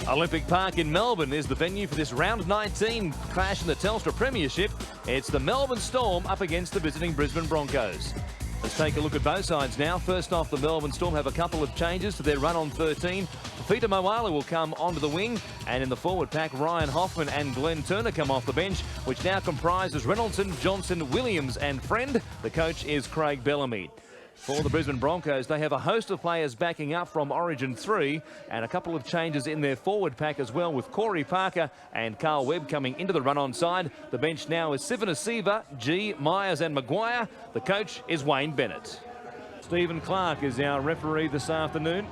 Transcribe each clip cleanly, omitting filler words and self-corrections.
Olympic Park in Melbourne is the venue for this round 19 clash in the Telstra Premiership. It's the Melbourne Storm up against the visiting Brisbane Broncos. Let's take a look at both sides now. First off, the Melbourne Storm have a couple of changes to their run on 13. Fafita Moala will come onto the wing, and in the forward pack, Ryan Hoffman and Glenn Turner come off the bench, which now comprises Reynoldson, Johnson, Williams and Friend. The coach is Craig Bellamy. For the Brisbane Broncos, they have a host of players backing up from Origin 3 and a couple of changes in their forward pack as well, with Corey Parker and Carl Webb coming into the run-on side. The bench now is Sivanasiva, G, Myers and Maguire. The coach is Wayne Bennett. Stephen Clark is our referee this afternoon.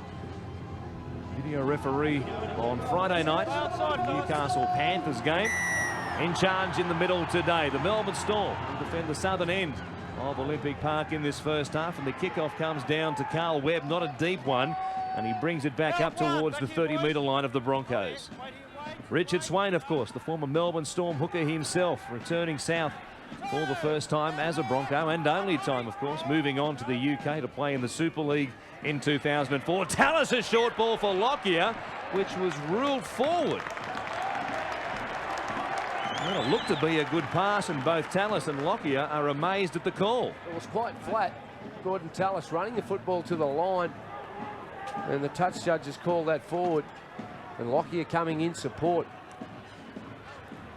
Video referee on Friday night, Newcastle Panthers game. In charge in the middle today, the Melbourne Storm will defend the southern end of Olympic Park in this first half, and the kickoff comes down to Carl Webb, not a deep one, and he brings it back up towards the 30-metre line of the Broncos. Richard Swain, of course, the former Melbourne Storm hooker himself, returning south for the first time as a Bronco, and only time, of course, moving on to the UK to play in the Super League in 2004. Tallis, a short ball for Lockyer, which was ruled forward. Well, it looked to be a good pass, and both Tallis and Lockyer are amazed at the call. It was quite flat. Gordon Tallis running the football to the line, and the touch judges called that forward, and Lockyer coming in support.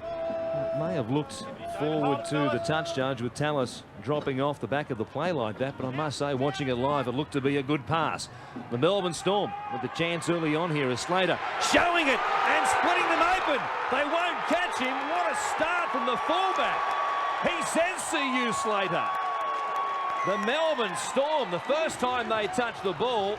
It may have looked forward to the touch judge with Tallis dropping off the back of the play like that, but I must say, watching it live, it looked to be a good pass. The Melbourne Storm with the chance early on here is Slater showing it and splitting them open. They won't catch him. What a start from the fullback. He says, "See you, Slater." The Melbourne Storm, the first time they touched the ball,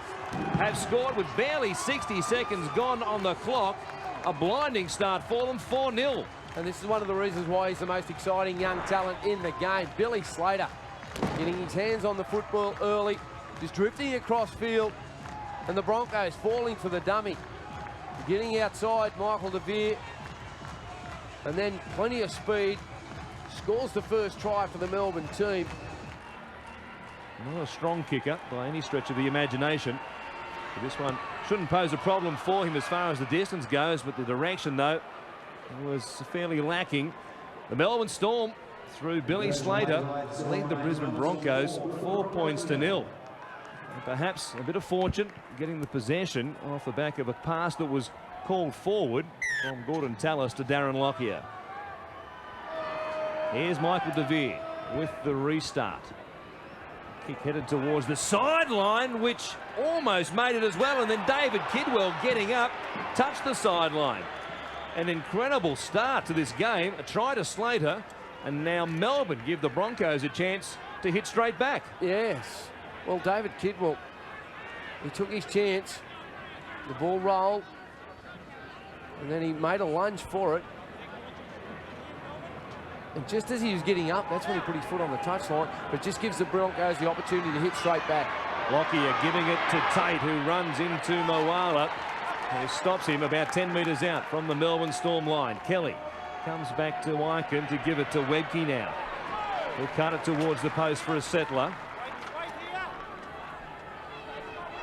have scored with barely 60 seconds gone on the clock. A blinding start for them, 4-0. And this is one of the reasons why he's the most exciting young talent in the game. Billy Slater getting his hands on the football early, just drifting across field, and the Broncos falling for the dummy. Getting outside Michael DeVere, and then plenty of speed. Scores the first try for the Melbourne team. Not a strong kicker by any stretch of the imagination. But this one shouldn't pose a problem for him as far as the distance goes, but the direction, though, was fairly lacking. The Melbourne Storm, through Billy Slater, lead the Brisbane Broncos 4 points to 0. And perhaps a bit of fortune getting the possession off the back of a pass that was called forward from Gordon Tallis to Darren Lockyer. Here's Michael DeVere with the restart. Kick headed towards the sideline, which almost made it as well, and then David Kidwell getting up, touched the sideline. An incredible start to this game. A try to Slater, and now Melbourne give the Broncos a chance to hit straight back. Yes. Well, David Kidwell, he took his chance. The ball rolled, and then he made a lunge for it. And just as he was getting up, that's when he put his foot on the touchline, but just gives the Broncos the opportunity to hit straight back. Lockyer giving it to Tate, who runs into Moala. He stops him about 10 metres out from the Melbourne Storm line. Kelly comes back to Eichen to give it to Webke now. He'll cut it towards the post for a settler.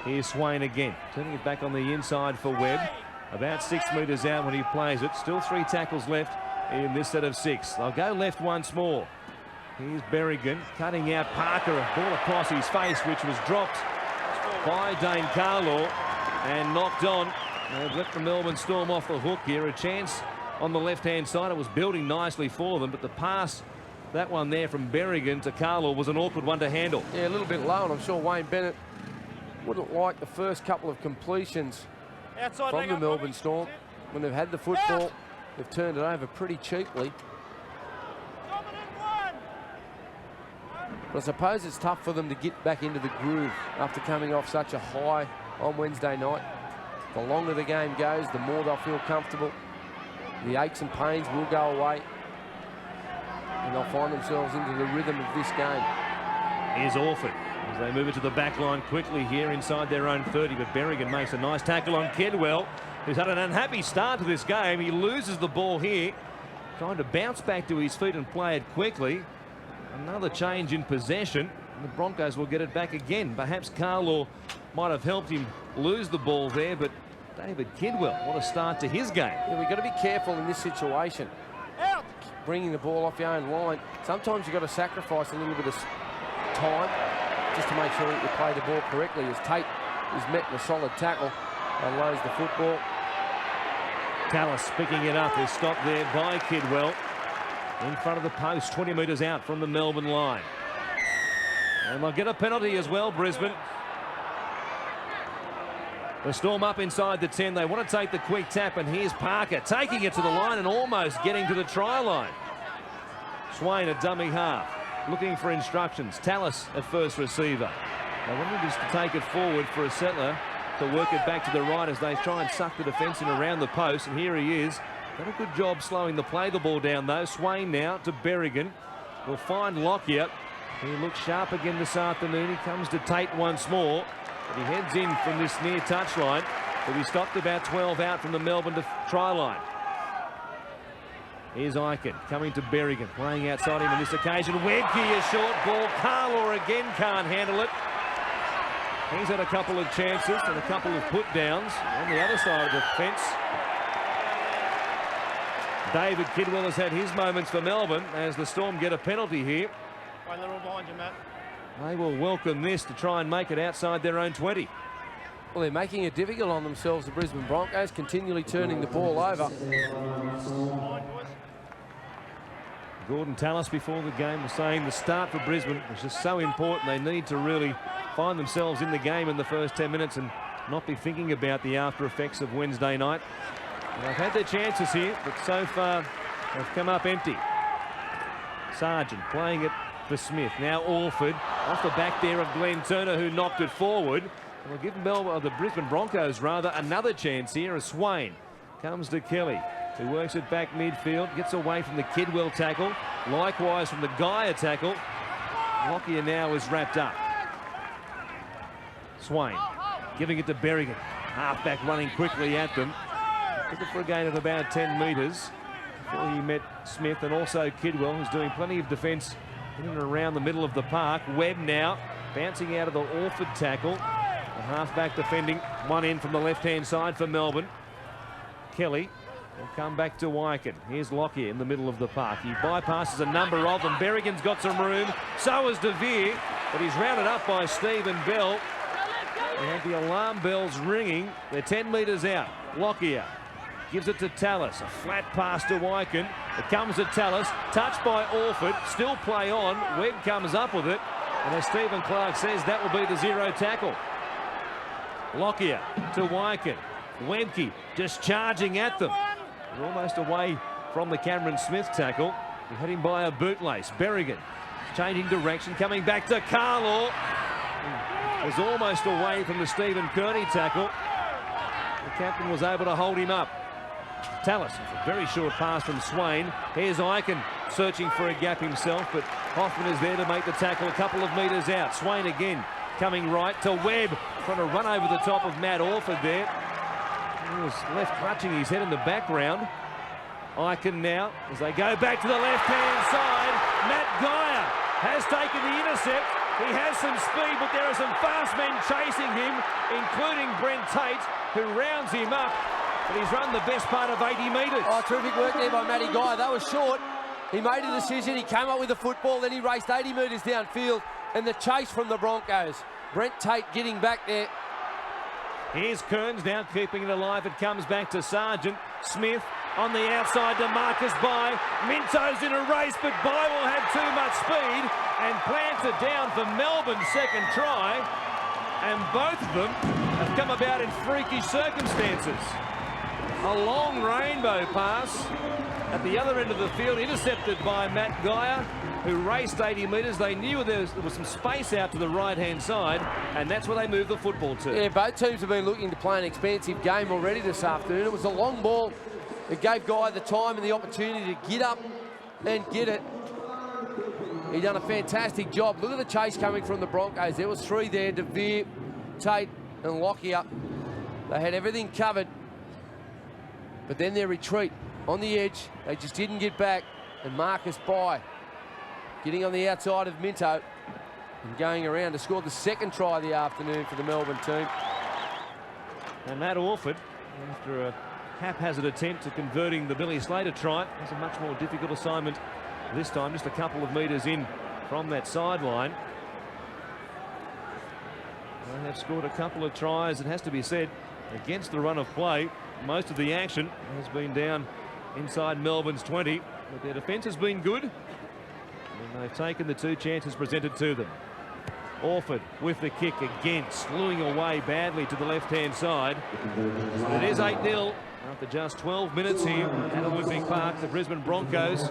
Here's Swain again, turning it back on the inside for Webb. About 6 metres out when he plays it. Still 3 tackles left in this set of 6. They'll go left once more. Here's Berrigan cutting out Parker. A ball across his face, which was dropped by Dane Carlaw and knocked on. They've let the Melbourne Storm off the hook here. A chance on the left-hand side. It was building nicely for them, but the pass, that one there from Berrigan to Carlaw, was an awkward one to handle. Yeah, a little bit low, and I'm sure Wayne Bennett wouldn't like the first couple of completions from the Melbourne Storm. When they've had the football, they've turned it over pretty cheaply. But I suppose it's tough for them to get back into the groove after coming off such a high on Wednesday night. The longer the game goes, the more they'll feel comfortable. The aches and pains will go away, and they'll find themselves into the rhythm of this game. Here's Orford as they move it to the back line quickly here inside their own 30, but Berrigan makes a nice tackle on Kidwell, who's had an unhappy start to this game. He loses the ball here, trying to bounce back to his feet and play it quickly. Another change in possession, and the Broncos will get it back again. Perhaps Carlaw might have helped him lose the ball there, but David Kidwell, what a start to his game. Yeah, we've got to be careful in this situation. Bringing the ball off your own line. Sometimes you've got to sacrifice a little bit of time just to make sure that you play the ball correctly, as Tate is met in a solid tackle and lows the football. Tallis picking it up is stopped there by Kidwell. In front of the post, 20 metres out from the Melbourne line. And they'll get a penalty as well, Brisbane. The Storm up inside the 10. They want to take the quick tap, and here's Parker taking it to the line and almost getting to the try line. Swain at dummy half, looking for instructions. Tallis at first receiver. They wanted just to take it forward for a settler to work it back to the right as they try and suck the defence in around the post, and here he is. Done a good job slowing the play the ball down though. Swain now to Berrigan. Will find Lockyer. He looks sharp again this afternoon. He comes to Tate once more. But he heads in from this near touchline. But he stopped about 12 out from the Melbourne try line. Here's Eichen coming to Berrigan, playing outside him on this occasion. Webke, a short ball. Carlaw again can't handle it. He's had a couple of chances and a couple of put downs on the other side of the fence. David Kidwell has had his moments for Melbourne as the Storm get a penalty here. Right, they're all behind you, Matt. They will welcome this to try and make it outside their own 20. Well, they're making it difficult on themselves, the Brisbane Broncos, continually turning the ball over. Gordon Tallis before the game was saying the start for Brisbane was just so important. They need to really find themselves in the game in the first 10 minutes and not be thinking about the after effects of Wednesday night. And they've had their chances here, but so far they've come up empty. Sargent playing it for Smith. Now Orford off the back there of Glenn Turner, who knocked it forward. And will give the Brisbane Broncos rather another chance here as Swain comes to Kelly, who works it back midfield, gets away from the Kidwell tackle, likewise from the Gaia tackle. Lockyer now is wrapped up. Swain giving it to Berrigan. Halfback running quickly at them. Took it for a gain of about 10 metres before he met Smith, and also Kidwell, who's doing plenty of defence in and around the middle of the park. Webb now bouncing out of the Orford tackle. The halfback defending one end from the left-hand side for Melbourne. Kelly will come back to Eichen. Here's Lockyer in the middle of the park. He bypasses a number of them. Berrigan's got some room. So has DeVere, but he's rounded up by Stephen Bell. And the alarm bells ringing. They're 10 metres out. Lockyer gives it to Tallis. A flat pass to Eichen. It comes to Tallis. Touched by Orford. Still play on. Webb comes up with it. And as Stephen Clark says, that will be the zero tackle. Lockyer to Eichen. Webke just charging at them. They're almost away from the Cameron Smith tackle. They're heading by a bootlace. Berrigan changing direction, coming back to Carlaw. Was almost away from the Stephen Kearney tackle. The captain was able to hold him up. Tallis, a very short pass from Swain. Here's Eichen searching for a gap himself, but Hoffman is there to make the tackle a couple of metres out. Swain again coming right to Webb, trying to run over the top of Matt Orford there. He was left clutching his head in the background. Eichen now, as they go back to the left-hand side. Matt Gaia has taken the intercept. He has some speed, but there are some fast men chasing him, including Brent Tate, who rounds him up. But he's run the best part of 80 metres. Oh, terrific work there by Matty Gaia. That was short. He made a decision. He came up with the football, then he raced 80 metres downfield. And the chase from the Broncos. Brent Tate getting back there. Here's Kearns now keeping it alive. It comes back to Sargent. Smith on the outside to Marcus Bai. Minto's in a race, but Bai will have too much speed and plants it down for Melbourne's second try. And both of them have come about in freakish circumstances. A long rainbow pass at the other end of the field, intercepted by Matt Gaia, who raced 80 metres. They knew there was some space out to the right-hand side, and that's where they moved the football to. Yeah, both teams have been looking to play an expansive game already this afternoon. It was a long ball. It gave Gaia the time and the opportunity to get up and get it. He done a fantastic job. Look at the chase coming from the Broncos. There was three there, DeVere, Tate and Lockyer. They had everything covered. But then their retreat on the edge, they just didn't get back. And Marcus Bai getting on the outside of Minto and going around to score the second try of the afternoon for the Melbourne team. And Matt Orford after a haphazard attempt to converting the Billy Slater try. It was a much more difficult assignment this time, just a couple of metres in from that sideline. They have scored a couple of tries, it has to be said, against the run of play. Most of the action has been down inside Melbourne's 20, but their defence has been good, and they've taken the two chances presented to them. Orford with the kick again, slewing away badly to the left-hand side. It is 8-0 after just 12 minutes here at Olympic Park. The Brisbane Broncos.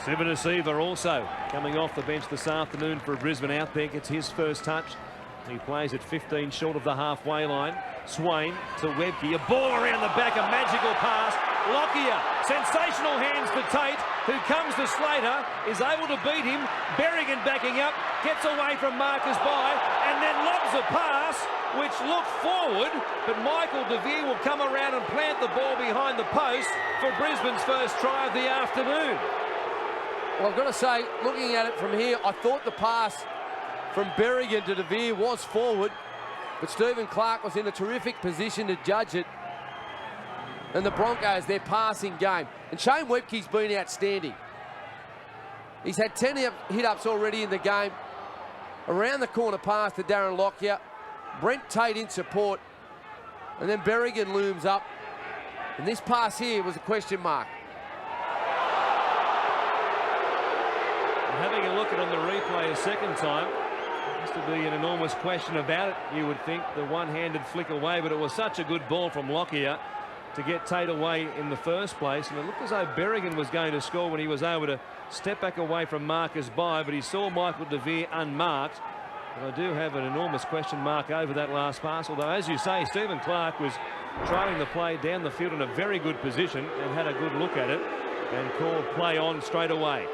Sivanasiva also coming off the bench this afternoon for Brisbane out there. Gets his first touch. He plays at 15 short of the halfway line. Swain to Webke. A ball around the back, a magical pass. Lockyer, sensational hands to Tate, who comes to Slater, is able to beat him. Berrigan backing up, gets away from Marcus Bai, and then lobs a pass, which looked forward, but Michael De Vere will come around and plant the ball behind the post for Brisbane's first try of the afternoon. Well, I've got to say, looking at it from here, I thought the pass from Berrigan to De Vere was forward, but Stephen Clark was in a terrific position to judge it. And the Broncos, their passing game. And Shane Webke's been outstanding. He's had 10 hit-ups already in the game. Around the corner pass to Darren Lockyer. Brent Tate in support. And then Berrigan looms up. And this pass here was a question mark. Having a look at on the replay a second time, there has to be an enormous question about it, you would think. The one-handed flick away, but it was such a good ball from Lockyer to get Tate away in the first place, and it looked as though Berrigan was going to score when he was able to step back away from Marcus Bai, but he saw Michael De Vere unmarked. And I do have an enormous question mark over that last pass, although, as you say, Stephen Clark was trailing the play down the field in a very good position and had a good look at it and called play on straight away.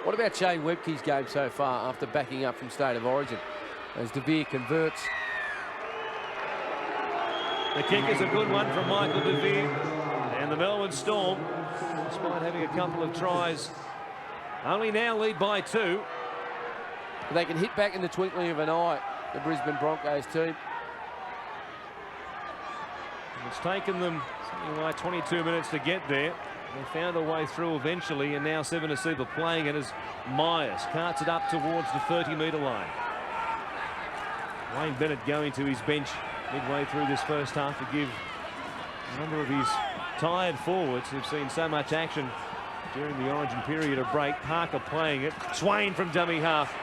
What about Shane Webke's game so far after backing up from State of Origin as De Vere converts? The kick is a good one from Michael De Vere, and the Melbourne Storm, despite having a couple of tries, only now lead by 2. They can hit back in the twinkling of an eye, the Brisbane Broncos team. It's taken them something like 22 minutes to get there. They found a way through eventually, and now Sivanasiva playing it as Myers carts it up towards the 30-metre line. Wayne Bennett going to his bench midway through this first half to give a number of his tired forwards who've seen so much action during the Origin period a break. Parker playing it. Swain from dummy half.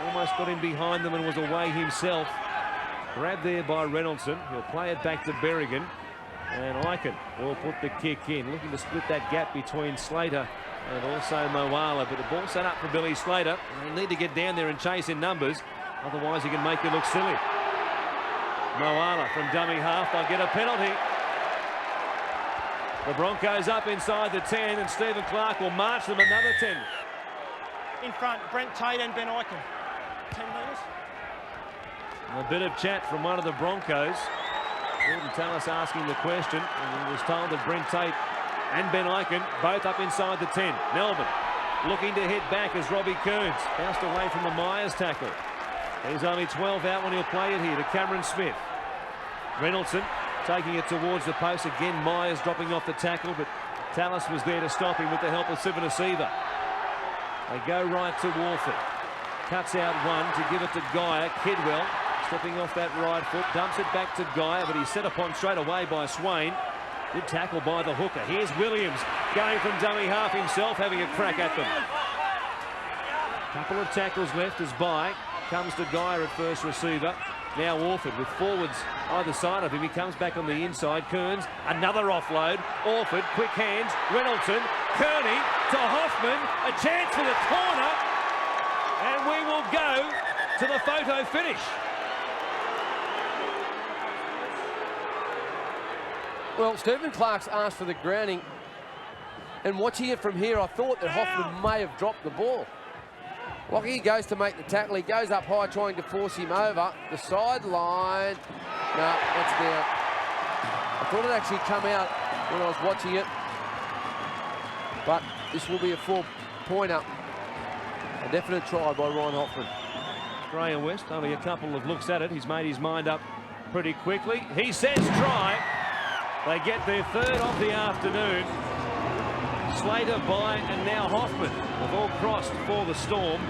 Almost got in behind them and was away himself. Grabbed there by Reynoldson. He'll play it back to Berrigan. And Eichen will put the kick in, looking to split that gap between Slater and also Moala. But the ball set up for Billy Slater. They need to get down there and chase in numbers. Otherwise, he can make you look silly. Moala from dummy half. They'll get a penalty. The Broncos up inside the 10, and Stephen Clark will march them another 10. In front, Brent Tate and Ben Eichen. 10 metres. A bit of chat from one of the Broncos. Gordon Tallis asking the question, and he was told that Brent Tate and Ben Eichen both up inside the 10. Melbourne looking to hit back as Robbie Kearns bounced away from the Myers tackle. He's only 12 out when he'll play it here to Cameron Smith. Reynoldson taking it towards the post. Again, Myers dropping off the tackle, but Tallis was there to stop him with the help of Sivanasiva. They go right to Warford. Cuts out one to give it to Geyer. Kidwell stepping off that right foot, dumps it back to Geyer, but he's set upon straight away by Swain. Good tackle by the hooker. Here's Williams going from dummy half himself, having a crack at them. Couple of tackles left as Bai comes to Geyer at first receiver. Now Orford with forwards either side of him. He comes back on the inside. Kearns, another offload. Orford, quick hands. Reynoldson, Kearney to Hoffman. A chance for the corner. And we will go to the photo finish. Well, Stephen Clark's asked for the grounding. And watching it from here, I thought that Hoffman may have dropped the ball. Lockie goes to make the tackle. He goes up high trying to force him over. The sideline. No, that's down. I thought it actually come out when I was watching it. But this will be a 4-pointer. A definite try by Ryan Hoffman. Graham West, only a couple of looks at it. He's made his mind up pretty quickly. He says try. They get their third of the afternoon. Slater, By and now Hoffman have all crossed for the Storm.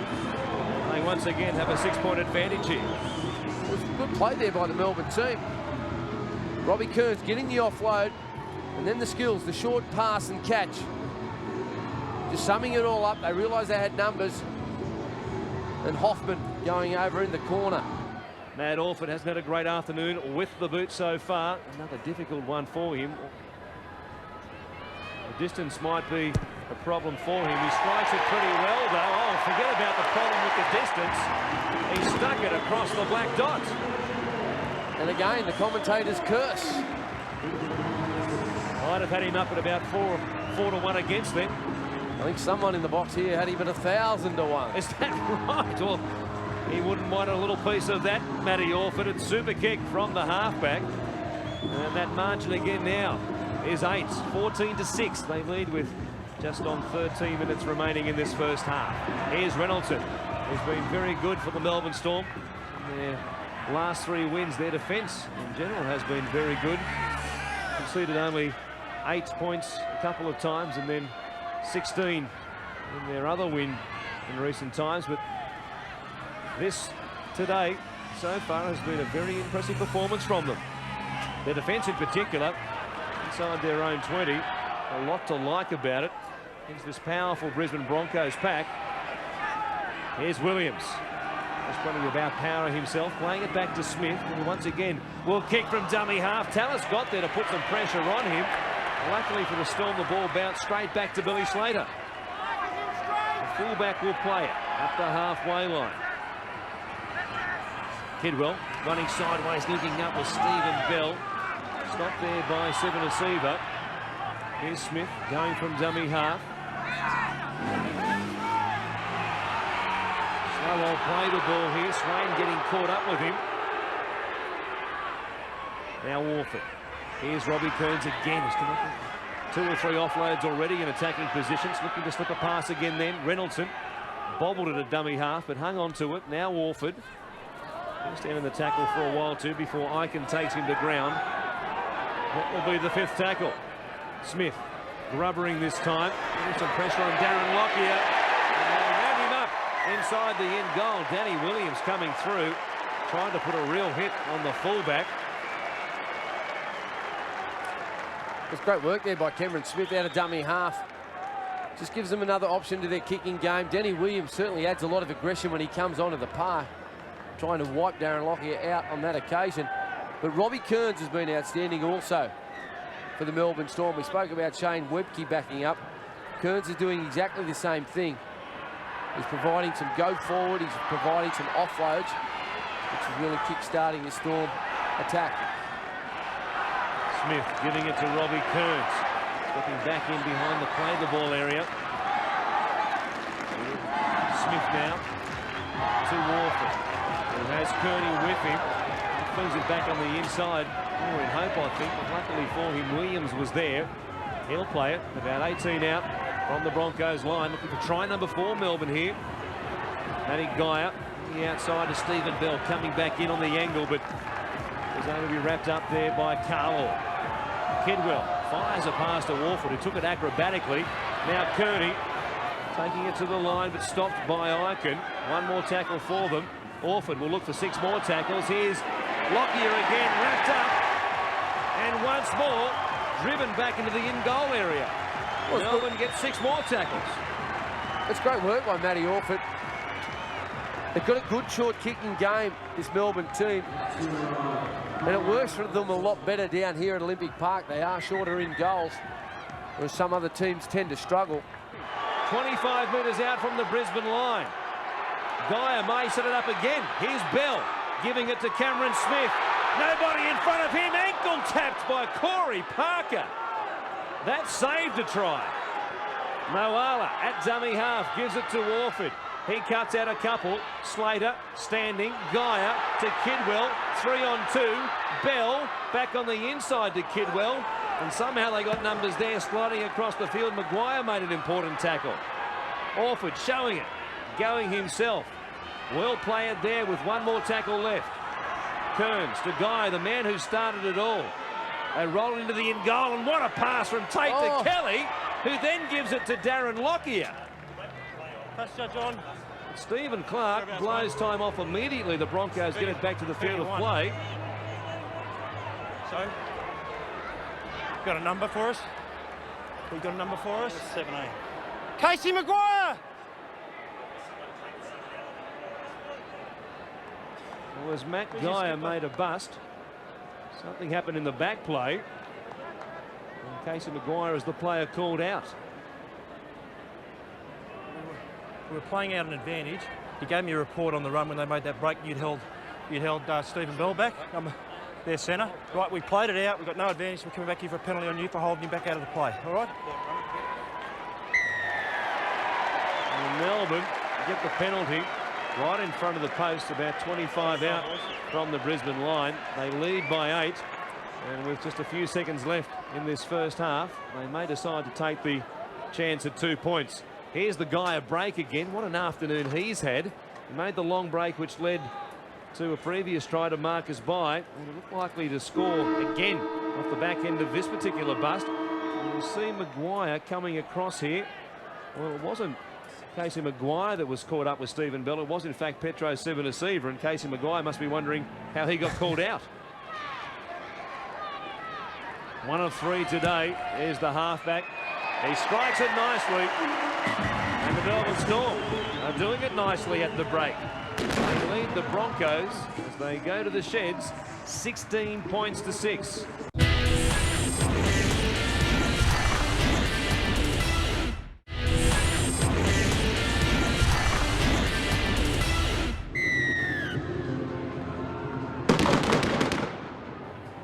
They once again have a 6-point advantage here. It was a good play there by the Melbourne team. Robbie Kearns getting the offload, and then the skills, the short pass and catch. Just summing it all up, they realised they had numbers. And Hoffman going over in the corner. Matt Orford hasn't had a great afternoon with the boot so far. Another difficult one for him. The distance might be a problem for him. He strikes it pretty well, though. Oh, forget about the problem with the distance. He stuck it across the black dot. And again, the commentators curse. I'd have had him up at about 4-1 against them. I think someone in the box here had him at 1,000 to 1. Is that right? Well, he wouldn't mind a little piece of that, Matty Orford. It's super kick from the halfback. And that margin again now is 8, 14-6. They lead with just on 13 minutes remaining in this first half. Here's Reynoldsson, who's been very good for the Melbourne Storm. In their last 3 wins, their defence in general has been very good. Conceded only 8 points a couple of times and then 16 in their other win in recent times. But this today so far has been a very impressive performance from them. Their defence in particular, inside their own 20, a lot to like about it against this powerful Brisbane Broncos pack. Here's Williams. Just probably about power himself, playing it back to Smith, and once again will kick from dummy half. Tallis got there to put some pressure on him. Luckily for the Storm, the ball bounced straight back to Billy Slater. The fullback will play it up the halfway line. Kidwell running sideways, linking up with Stephen Bell. Stopped there by Sivanasiva. Here's Smith going from dummy half. Slow old play the ball here. Swain getting caught up with him. Now Warford. Here's Robbie Kearns again. He's connected 2 or 3 offloads already in attacking positions. Looking to slip a pass again then. Reynoldsson bobbled it at dummy half, but hung on to it. Now Warford. He'll stand in the tackle for a while too before Eichen takes him to ground. What will be the 5th tackle? Smith grubbering this time. Putting some pressure on Darren Lockyer. And they'll have him up inside the end goal. Danny Williams coming through, trying to put a real hit on the fullback. It's great work there by Cameron Smith out of dummy half. Just gives them another option to their kicking game. Danny Williams certainly adds a lot of aggression when he comes onto the park, trying to wipe Darren Lockyer out on that occasion. But Robbie Kearns has been outstanding also for the Melbourne Storm. We spoke about Shane Webke backing up. Kearns is doing exactly the same thing. He's providing some go forward, he's providing some offloads, which is really kick-starting the Storm attack. Smith giving it to Robbie Kearns. Stepping back in behind the play the ball area. Smith now to Warford, who has Kearney with him. He flings it back on the inside. More in hope, I think, but luckily for him, Williams was there. He'll play it. About 18 out from the Broncos line. Looking for try number 4, Melbourne here. Matty Geyer, the outside to Stephen Bell, coming back in on the angle, but was able to be wrapped up there by Carlo. Kidwell fires a pass to Warford, who took it acrobatically. Now Kearney taking it to the line, but stopped by Eichen. One more tackle for them. Orford will look for 6 more tackles. Here's Lockyer again, wrapped up. And once more, driven back into the in-goal area. Melbourne gets 6 more tackles. It's great work by Matty Orford. They've got a good short kicking game, this Melbourne team. And it works for them a lot better down here at Olympic Park. They are shorter in goals, whereas some other teams tend to struggle. 25 metres out from the Brisbane line. Geyer may set it up again. Here's Bell giving it to Cameron Smith. Nobody in front of him. Ankle tapped by Corey Parker. That saved a try. Moala at dummy half gives it to Warford. He cuts out a couple. Slater standing. Geyer to Kidwell. 3 on 2. Bell back on the inside to Kidwell. And somehow they got numbers there sliding across the field. Maguire made an important tackle. Orford showing it. Going himself. Well played there with 1 more tackle left. Kearns to Guy, the man who started it all. They roll into the in goal, and what a pass from Tate to Kelly, who then gives it to Darren Lockyer. Touch judge on. Stephen Clark blows time off immediately. The Broncos get it back to the field of play. So, got a number for us? We got a number for us? 7A. Casey Maguire! Well, as Matt Geyer made a bust, something happened in the back play. And Casey Maguire is the player called out. We were playing out an advantage. He gave me a report on the run when they made that break. You'd held Stephen Bell back. Their centre. Right, we played it out. We've got no advantage. We're coming back here for a penalty on you for holding him back out of the play. All right? And Melbourne get the penalty right in front of the post, about 25 out from the Brisbane line. They lead by 8, and with just a few seconds left in this first half, they may decide to take the chance at 2 points. Here's the guy a break again. What an afternoon he's had. He made the long break, which led to a previous try to Marcus by, and he looked likely to score again off the back end of this particular bust. And you see Maguire coming across here. Well, it wasn't Casey Maguire that was caught up with Stephen Bell. It was in fact Petro Civoniceva, and Casey Maguire must be wondering how he got called out. 1 of 3 today. There's the halfback. He strikes it nicely, and the Melbourne Storm are doing it nicely at the break. They lead the Broncos as they go to the sheds, 16 points to 6.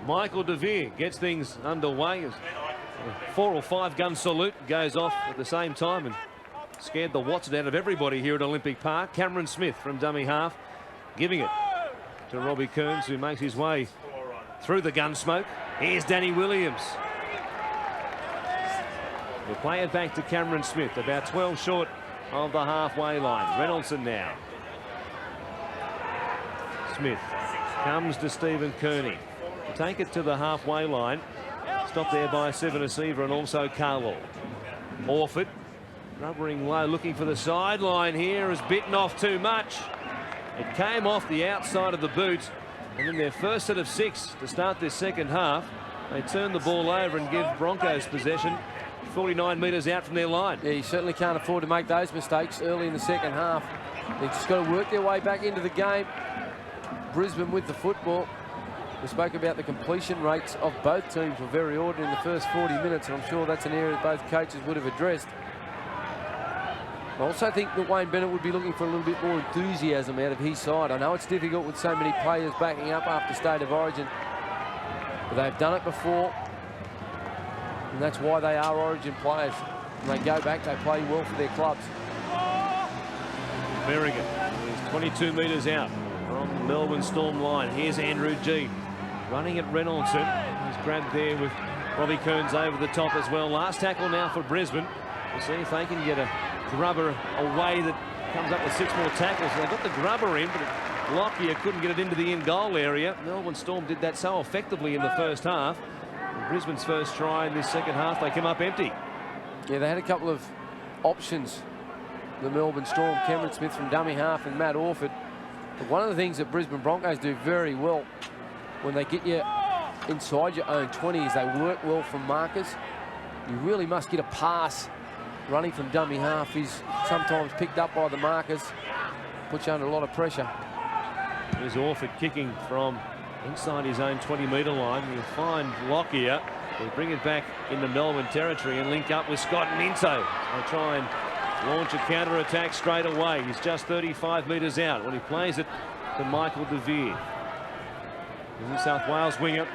Michael DeVere gets things underway as a 4 or 5 gun salute goes off at the same time and scared the Watson out of everybody here at Olympic Park. Cameron Smith from dummy half giving it to Robbie Kearns, who makes his way through the gun smoke. Here's Danny Williams. We'll play it back to Cameron Smith, about 12 short of the halfway line. Reynoldson now. Smith comes to Stephen Kearney. Take it to the halfway line. Stopped there by Civoniceva and also Carlo. Orford rubbering low, looking for the sideline here, has bitten off too much. It came off the outside of the boot, and in their first set of 6 to start this second half, they turn the ball over and give Broncos possession 49 metres out from their line. Yeah, you certainly can't afford to make those mistakes early in the second half. They've just got to work their way back into the game. Brisbane with the football. We spoke about the completion rates of both teams were very ordinary in the first 40 minutes, and I'm sure that's an area that both coaches would have addressed. I also think that Wayne Bennett would be looking for a little bit more enthusiasm out of his side. I know it's difficult with so many players backing up after State of Origin, but they've done it before, and that's why they are Origin players. When they go back, they play well for their clubs. Berrigan is 22 metres out from the Melbourne Storm line. Here's Andrew G running at Reynoldson. He's grabbed there with Robbie Kearns over the top as well. Last tackle now for Brisbane. We'll see if they can get a grubber away that comes up with 6 more tackles. They got the grubber in, but Lockyer couldn't get it into the in-goal area. Melbourne Storm did that so effectively in the first half. And Brisbane's first try in this second half, they come up empty. Yeah, they had a couple of options. The Melbourne Storm, Cameron Smith from dummy half and Matt Orford. But one of the things that Brisbane Broncos do very well when they get you inside your own 20 is they work well from markers. You really must get a pass running from dummy half. He's sometimes picked up by the markers, puts you under a lot of pressure. There's Orford kicking from inside his own 20-metre line. We'll find Lockyer. We'll bring it back into Melbourne territory and link up with Scott Minto. They try and launch a counter-attack straight away. He's just 35 metres out when he plays it to Michael DeVere. The New South Wales winger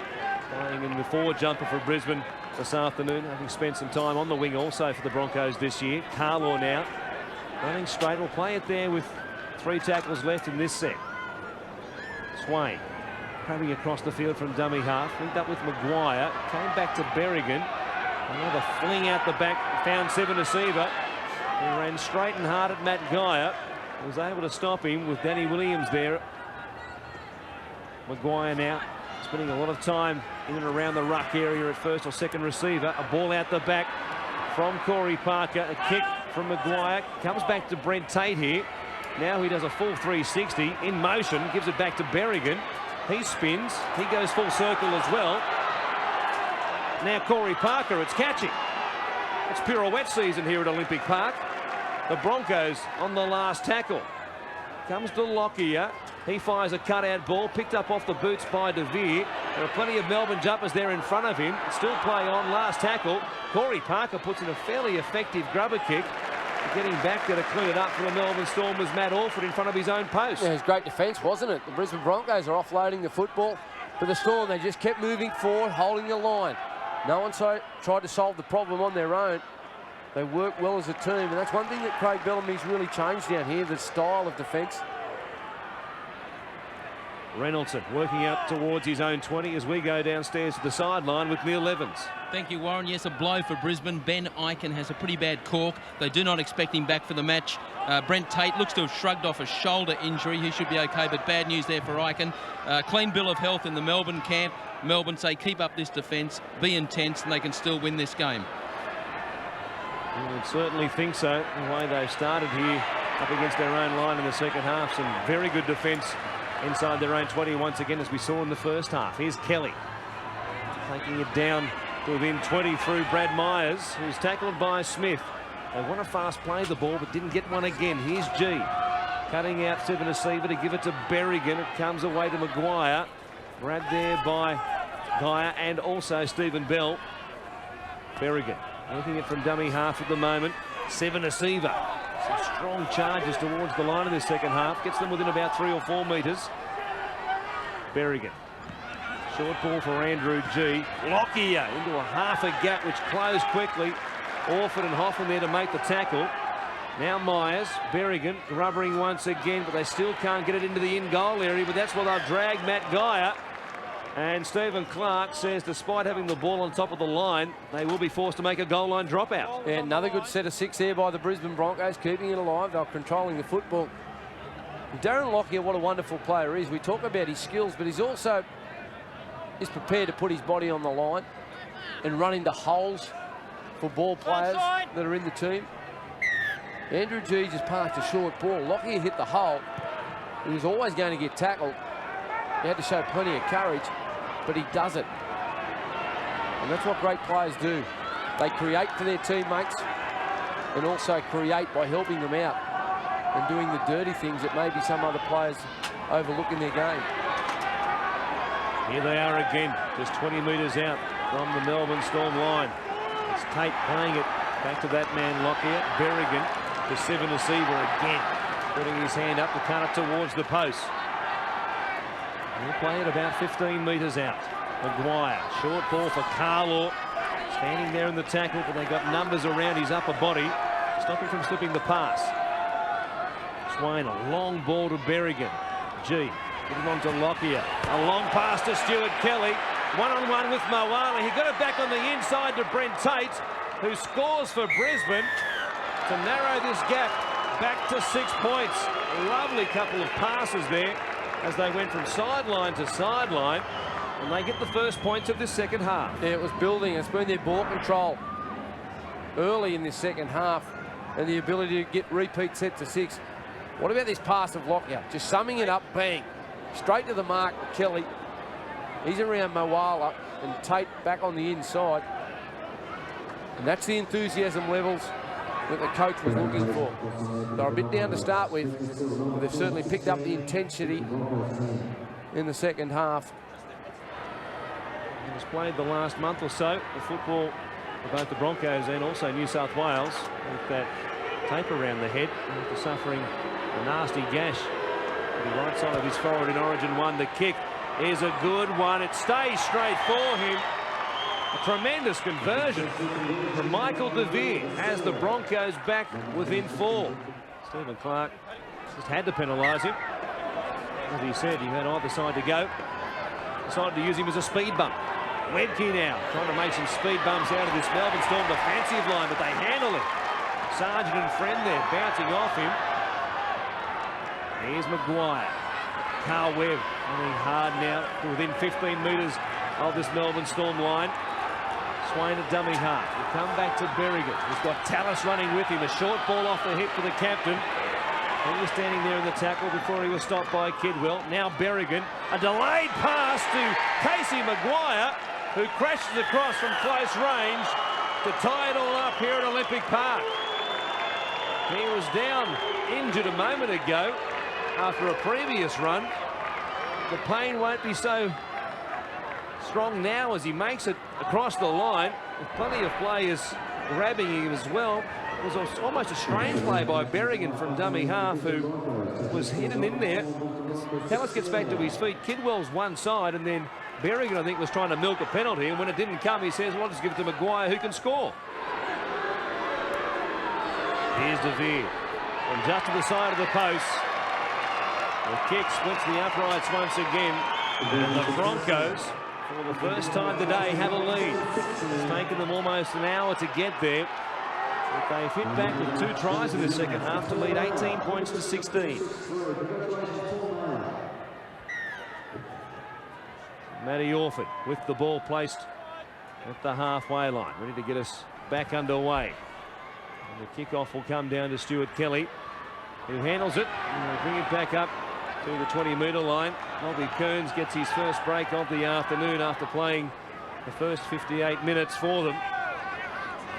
playing in the forward jumper for Brisbane this afternoon, having spent some time on the wing also for the Broncos this year. Carlaw now running straight. Will play it there with 3 tackles left in this set. Swain crabbing across the field from dummy half, linked up with Maguire, came back to Berrigan. Another fling out the back, found Civoniceva. He ran straight and hard at Matt Geyer. Was able to stop him with Danny Williams there Maguire now spending a lot of time in and around the ruck area at first or second receiver. A ball out the back from Corey Parker. A kick from Maguire. Comes back to Brent Tate here. Now he does a full 360 in motion. Gives it back to Berrigan. He spins. He goes full circle as well. Now Corey Parker, it's catching. It's pirouette season here at Olympic Park. The Broncos on the last tackle. Comes to Lockyer. He fires a cutout ball, picked up off the boots by De Vere. There are plenty of Melbourne jumpers there in front of him. Still play on, last tackle. Corey Parker puts in a fairly effective grubber kick. Getting back there to clean it up for the Melbourne Storm was Matt Alford in front of his own post. Yeah, it was great defence, wasn't it? The Brisbane Broncos are offloading the football for the Storm. They just kept moving forward, holding the line. No one tried to solve the problem on their own. They work well as a team, and that's one thing that Craig Bellamy's really changed down here, the style of defence. Reynoldsson working out towards his own 20 as we go downstairs to the sideline with Neil Evans. Thank you, Warren. Yes, a blow for Brisbane. Ben Eichen has a pretty bad cork. They do not expect him back for the match. Brent Tate looks to have shrugged off a shoulder injury. He should be okay, but bad news there for Eichen. Clean bill of health in the Melbourne camp. Melbourne say keep up this defence, be intense, and they can still win this game. You would certainly think so, the way they've started here up against their own line in the second half. Some very good defence inside their own 20 once again, as we saw in the first half. Here's Kelly taking it down to within 20 through Brad Myers, who's tackled by Smith. They want to fast play the ball but didn't get one again. Here's G cutting out Stephen Asiva to give it to Berrigan. It comes away to Maguire, grabbed there by Geyer and also Stephen Bell. Berrigan looking it from dummy half at the moment. Stephen Asiva. Some strong charges towards the line in the second half. Gets them within about 3 or 4 metres. Berrigan. Short ball for Andrew G. Lockyer into a half a gap which closed quickly. Orford and Hoffman there to make the tackle. Now Myers, Berrigan rubbering once again, but they still can't get it into the in-goal area, but that's where they'll drag Matt Geyer. And Stephen Clark says despite having the ball on top of the line, they will be forced to make a goal line dropout. Yeah, another good set of 6 there by the Brisbane Broncos, keeping it alive. They're controlling the football. Darren Lockyer, what a wonderful player he is. We talk about his skills, but he's also is prepared to put his body on the line and run into holes for ball players that are in the team. Andrew G just passed a short ball. Lockyer hit the hole. He was always going to get tackled. He had to show plenty of courage, but he does it. And that's what great players do. They create for their teammates and also create by helping them out and doing the dirty things that maybe some other players overlook in their game. Here they are again, just 20 metres out from the Melbourne Storm line. It's Tate playing it back to that man Lockyer. Berrigan to Stephen Asiva again, putting his hand up to cut it towards the post. He'll play it about 15 metres out. Maguire, short ball for Carlaw. Standing there in the tackle, but they got numbers around his upper body, stopping from slipping the pass. Swain, a long ball to Berrigan. G, getting on to Lockyer. A long pass to Stuart Kelly. One-on-one with Moala. He got it back on the inside to Brent Tate, who scores for Brisbane to narrow this gap back to 6 points. A lovely couple of passes there as they went from sideline to sideline, and they get the first points of this second half. Yeah, it was building. It's been their ball control early in this second half and the ability to get repeat sets of 6. What about this pass of Lockyer? Just summing it up, bang. Straight to the mark, Kelly. He's around Moala and Tate back on the inside. And that's the enthusiasm levels that the coach was looking for. They're a bit down to start with, but they've certainly picked up the intensity in the second half. He's played the last month or so the football for both the Broncos and also New South Wales with that tape around the head after suffering a nasty gash on the right side of his forehead in Origin 1. The kick is a good one. It stays straight for him. A tremendous conversion from Michael De Vere as the Broncos back within 4. Stephen Clark just had to penalise him. As he said, he had either side to go. Decided to use him as a speed bump. Webke now trying to make some speed bumps out of this Melbourne Storm defensive line, but they handle it. Sargent and Friend there bouncing off him. Here's Maguire. Carl Webb Running hard now within 15 metres of this Melbourne Storm line. Swain at dummy half. We come back to Berrigan. He's got Tallis running with him. A short ball off the hip for the captain. He was standing there in the tackle before he was stopped by Kidwell. Now Berrigan. A delayed pass to Casey Maguire, who crashes across from close range to tie it all up here at Olympic Park. He was down injured a moment ago after a previous run. The pain won't be so strong now as he makes it across the line, with plenty of players grabbing him as well. It was almost a strange play by Berrigan from dummy half, who was hidden in there. Tallis gets back to his feet. Kidwell's one side, and then Berrigan, I think, was trying to milk a penalty, and when it didn't come, he says, well, I'll just give it to Maguire, who can score. Here's De Vere from just to the side of the post. The kick splits the uprights once again, and the Broncos, for the first time today, have a lead. It's taken them almost an hour to get there, but they fit back with 2 tries in the second half to lead 18 points to 16. Matty Orford with the ball placed at the halfway line, ready to get us back underway. And the kickoff will come down to Stuart Kelly, who handles it, and will bring it back up to the 20-metre line. Bobby Kearns gets his first break of the afternoon after playing the first 58 minutes for them.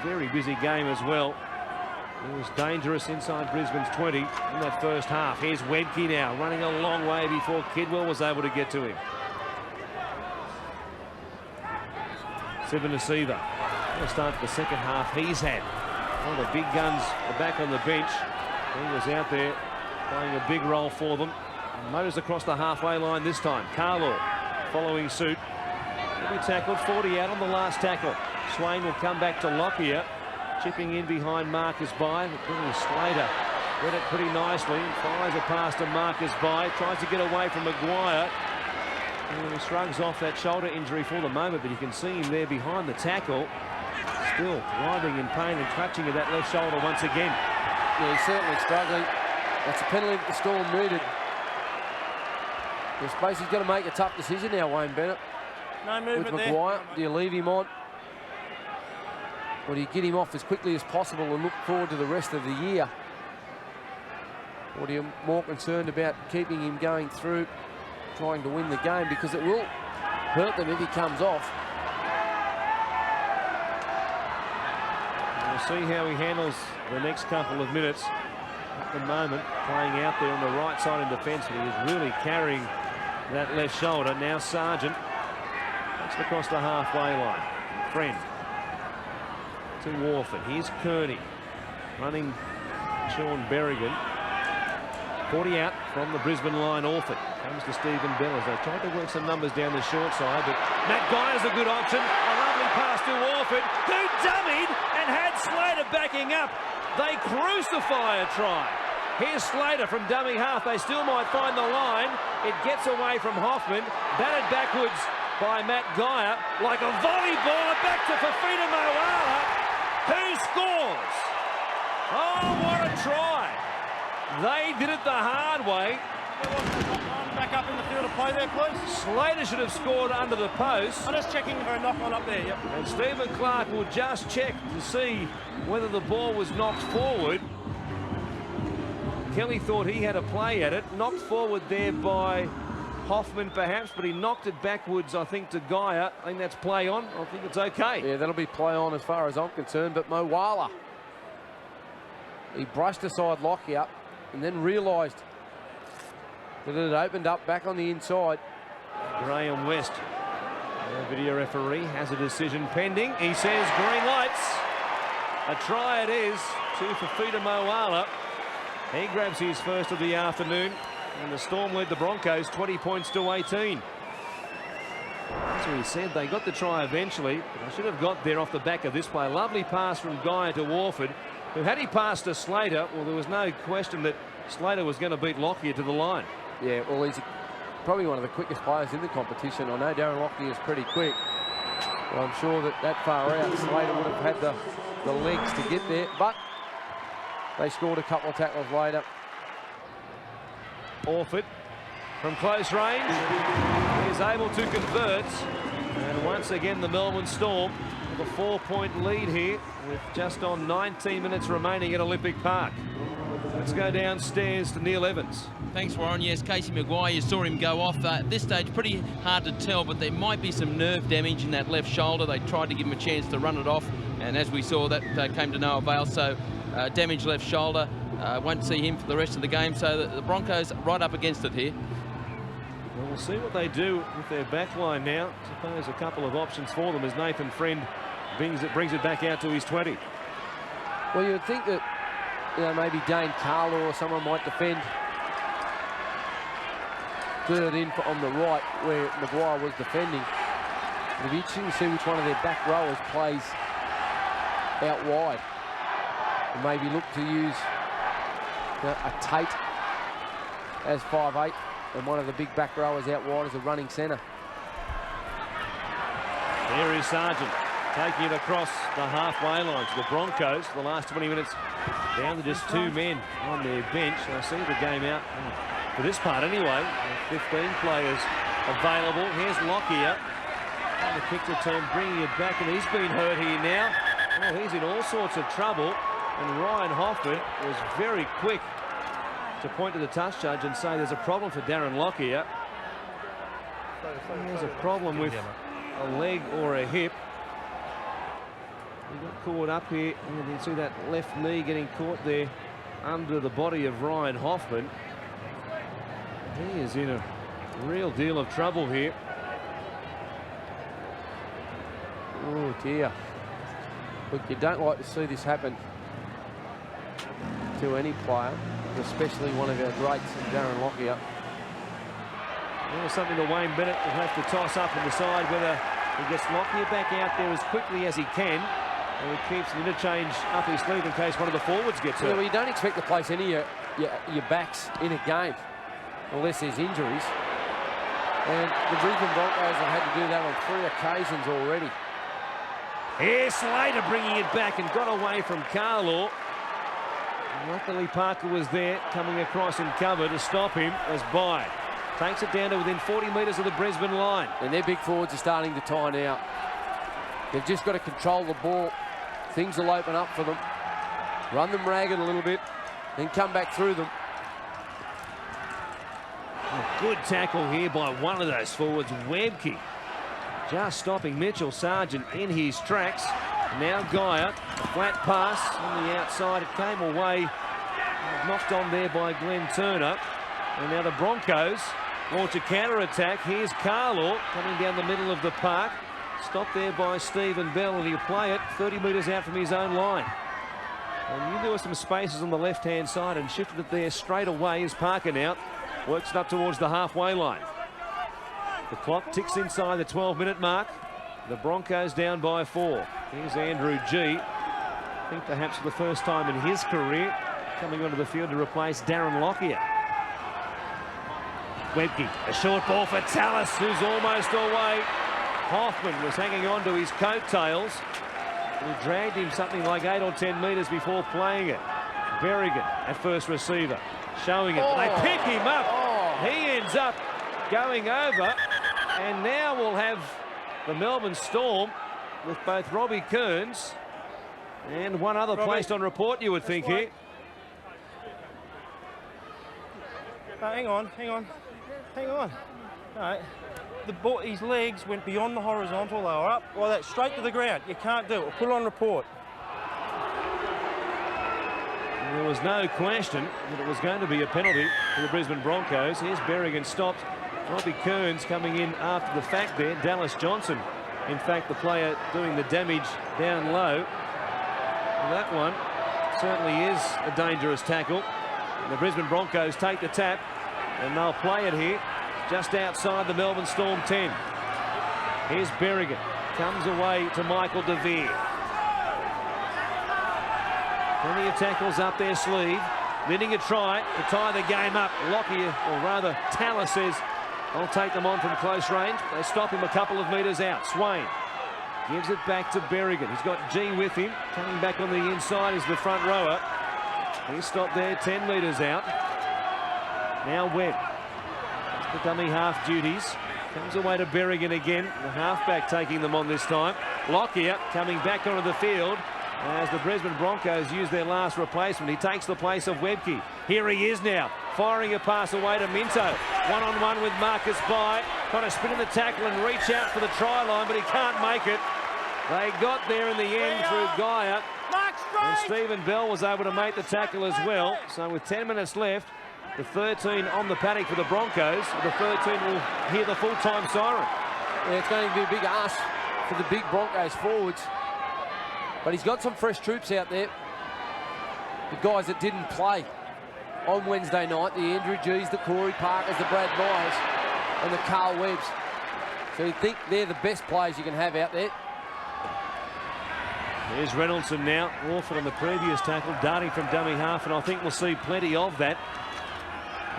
Very busy game as well. It was dangerous inside Brisbane's 20 in that first half. Here's Webke now, running a long way before Kidwell was able to get to him. Sivanasiva. What a start to the second half he's had. One of the big guns are back on the bench. He was out there playing a big role for them. Motors across the halfway line this time. Carlaw following suit. He'll be tackled, 40 out on the last tackle. Swain will come back to Lockyer, chipping in behind Marcus Bai. But Billy Slater read it pretty nicely. Fires a pass to Marcus Bai. Tries to get away from Maguire. And he shrugs off that shoulder injury for the moment, but you can see him there behind the tackle, still writhing in pain and clutching at that left shoulder once again. Yeah, he's certainly struggling. That's a penalty that the Storm needed. I suppose he's got to make a tough decision now, Wayne Bennett. No movement with Maguire. Do you leave him on? Or do you get him off as quickly as possible and look forward to the rest of the year? Or are you more concerned about keeping him going through, trying to win the game, because it will hurt them if he comes off. We'll see how he handles the next couple of minutes. At the moment, playing out there on the right side in defence, but he is really carrying that left shoulder. Now Sargent takes it across the halfway line. Friend to Warford. Here's Kearney running Sean Berrigan. 40 out from the Brisbane line. Orford comes to Stephen Bell as they tried to work some numbers down the short side, but Matt Guyer's a good option. A lovely pass to Orford, who dummied and had Slater backing up. They crucify a try. Here's Slater from dummy half. They still might find the line. It gets away from Hoffman, batted backwards by Matt Guyer like a volleyballer. Back to Fafita Moala, who scores. Oh, what a try. They did it the hard way. Back up in the field of play there, please. Slater should have scored under the post. I'm just checking for a knock-on up there, yep. And Stephen Clark will just check to see whether the ball was knocked forward. Kelly thought he had a play at it. Knocked forward there by Hoffman perhaps, but he knocked it backwards, I think, to Guyer. I think that's play on. I think it's okay. Yeah, that'll be play on as far as I'm concerned, but Moala, he brushed aside Lockyer and then realised that it had opened up back on the inside. Graham West, the video referee, has a decision pending. He says green lights. A try it is to Fafita Moala. He grabs his first of the afternoon, and the Storm led the Broncos 20 points to 18. That's what he said. They got the try eventually, but they should have got there off the back of this play. Lovely pass from Guyer to Warford, who, had he passed to Slater, well, there was no question that Slater was going to beat Lockyer to the line. Yeah, well, he's probably one of the quickest players in the competition. I know Darren Lockyer is pretty quick, but I'm sure that far out, Slater would have had the legs to get there, but they scored a couple of tackles later. Orford from close range. He is able to convert. And once again, the Melbourne Storm with a 4-point lead here with just on 19 minutes remaining at Olympic Park. Let's go downstairs to Neil Evans. Thanks, Warren. Yes, Casey Maguire, you saw him go off. At this stage, pretty hard to tell, but there might be some nerve damage in that left shoulder. They tried to give him a chance to run it off, and as we saw, that came to no avail. So, damaged left shoulder. Won't see him for the rest of the game. So the Broncos right up against it here. Well, we'll see what they do with their back line now. I suppose a couple of options for them as Nathan Friend brings it back out to his 20. Well, you would think that, you know, maybe Dane Carlo or someone might defend third in on the right where Maguire was defending. It'll be interesting to see which one of their back rowers plays out wide. And maybe look to use a Tate as 5'8", and one of the big back rowers out wide as a running centre. There is Sargent taking it across the halfway line to the Broncos for the last 20 minutes. Down to just 2 men on their bench. They'll see the game out for this part anyway. 15 players available. Here's Lockyer on the kick return, bringing it back, and he's been hurt here now. Oh, he's in all sorts of trouble, and Ryan Hoffman was very quick to point to the touch judge and say there's a problem for Darren Lockyer. There's a problem with a leg or a hip. He got caught up here. You can see that left knee getting caught there under the body of Ryan Hoffman. He is in a real deal of trouble here. Oh dear. Look, you don't like to see this happen to any player, especially one of our greats, Darren Lockyer. Well, something that Wayne Bennett will have to toss up and decide whether he gets Lockyer back out there as quickly as he can, or he keeps an interchange up his sleeve in case one of the forwards gets hurt. Well, you don't expect to place any of your backs in a game unless there's injuries. And the Brisbane Broncos have had to do that on 3 occasions already. Here's Slater bringing it back and got away from Carlaw. Luckily, Parker was there coming across in cover to stop him as Bye takes it down to within 40 metres of the Brisbane line. And their big forwards are starting to tire out. They've just got to control the ball. Things will open up for them. Run them ragged a little bit, then come back through them. A good tackle here by one of those forwards, Webke. Just stopping Mitchell Sargent in his tracks. Now Geyer, a flat pass on the outside. It came away, knocked on there by Glenn Turner. And now the Broncos launch a counter-attack. Here's Carlaw coming down the middle of the park. Stopped there by Stephen Bell, and he'll play it 30 metres out from his own line. And there were some spaces on the left-hand side and shifted it there straight away as Parker now works it up towards the halfway line. The clock ticks inside the 12-minute mark. The Broncos down by 4. Here's Andrew G. I think perhaps for the first time in his career coming onto the field to replace Darren Lockyer. Webke, a short ball for Tallis, who's almost away. Hoffman was hanging on to his coattails. He dragged him something like 8 or 10 metres before playing it. Berrigan at first receiver, showing it. Oh. They pick him up. Oh. He ends up going over, and now we'll have the Melbourne Storm with both Robbie Kearns and one other placed on report, you would think here. No, hang on. All right. The ball, his legs went beyond the horizontal. They were up like that, straight to the ground. You can't do it. We'll put it on report. There was no question that it was going to be a penalty for the Brisbane Broncos. Here's Berrigan stopped. Robbie Kearns coming in after the fact there. Dallas Johnson, in fact, the player doing the damage down low. And that one certainly is a dangerous tackle. And the Brisbane Broncos take the tap, and they'll play it here just outside the Melbourne Storm 10. Here's Berrigan. Comes away to Michael DeVere. Plenty of tackles up their sleeve. Needing a try to tie the game up. Lockyer, or rather Tallis, says, I'll take them on from close range. They stop him a couple of metres out. Swain gives it back to Berrigan. He's got G with him. Coming back on the inside is the front rower. He's stopped there 10 metres out. Now Webb. the dummy half duties. Comes away to Berrigan again. The halfback taking them on this time. Lockyer coming back onto the field as the Brisbane Broncos use their last replacement. He takes the place of Webke. Here he is now, firing a pass away to Minto. One-on-one with Marcus Bai. Trying to spin in the tackle and reach out for the try line, but he can't make it. They got there in the end through Geyer. And Stephen Bell was able to make the tackle as well. So with 10 minutes left, the 13 on the paddock for the Broncos. The 13 will hear the full-time siren. Yeah, it's going to be a big ask for the big Broncos forwards. But he's got some fresh troops out there. The guys that didn't play on Wednesday night, the Andrew G's, the Corey Parkers, the Brad Myers, and the Carl Webbs. So you think they're the best players you can have out there. There's Reynoldson now. Orford on the previous tackle, darting from dummy half, and I think we'll see plenty of that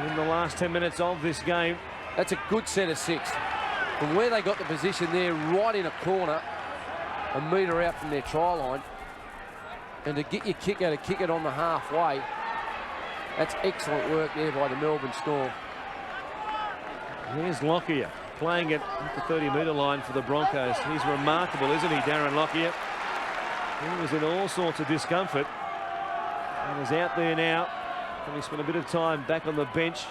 in the last 10 minutes of this game. That's a good set of six. From where they got the position there, right in a corner, a metre out from their try line, and to get your kicker to kick it on the halfway, that's excellent work there by the Melbourne Storm. Here's Lockyer playing it at the 30-metre line for the Broncos. He's remarkable, isn't he, Darren Lockyer? He was in all sorts of discomfort and is out there now. And he spent a bit of time back on the bench,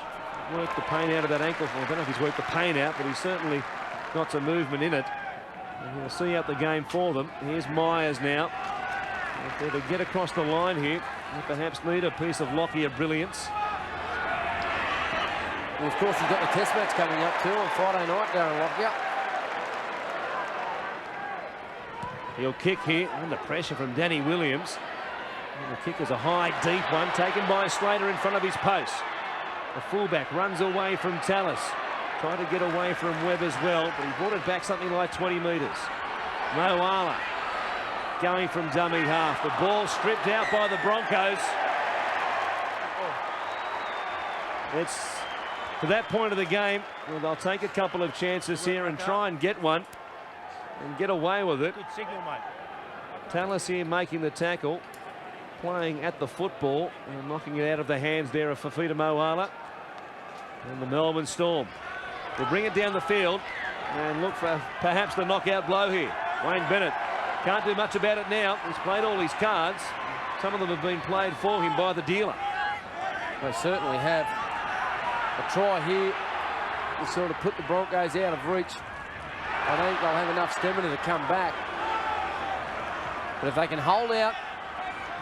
worked the pain out of that ankle. Well, I don't know if he's worked the pain out, but he's certainly got some movement in it. And he'll see out the game for them. Here's Myers now. If they're to get across the line here, they perhaps need a piece of Lockyer brilliance. Well, of course, he's got the test match coming up too on Friday night, Darren Lockyer. He'll kick here under pressure from Danny Williams. And the kick is a high, deep one taken by Slater in front of his post. The fullback runs away from Tallis. Tried to get away from Webb as well, but he brought it back something like 20 metres. Moala going from dummy half. The ball stripped out by the Broncos. It's to that point of the game, well, they'll take a couple of chances here and try and get one and get away with it. Good signal, mate. Tallis here making the tackle, playing at the football and knocking it out of the hands there of Fafita Moala. And the Melbourne Storm will bring it down the field and look for perhaps the knockout blow here. Wayne Bennett can't do much about it now. He's played all his cards. Some of them have been played for him by the dealer. They certainly have. A try here to sort of put the Broncos out of reach. I don't think they'll have enough stamina to come back. But if they can hold out,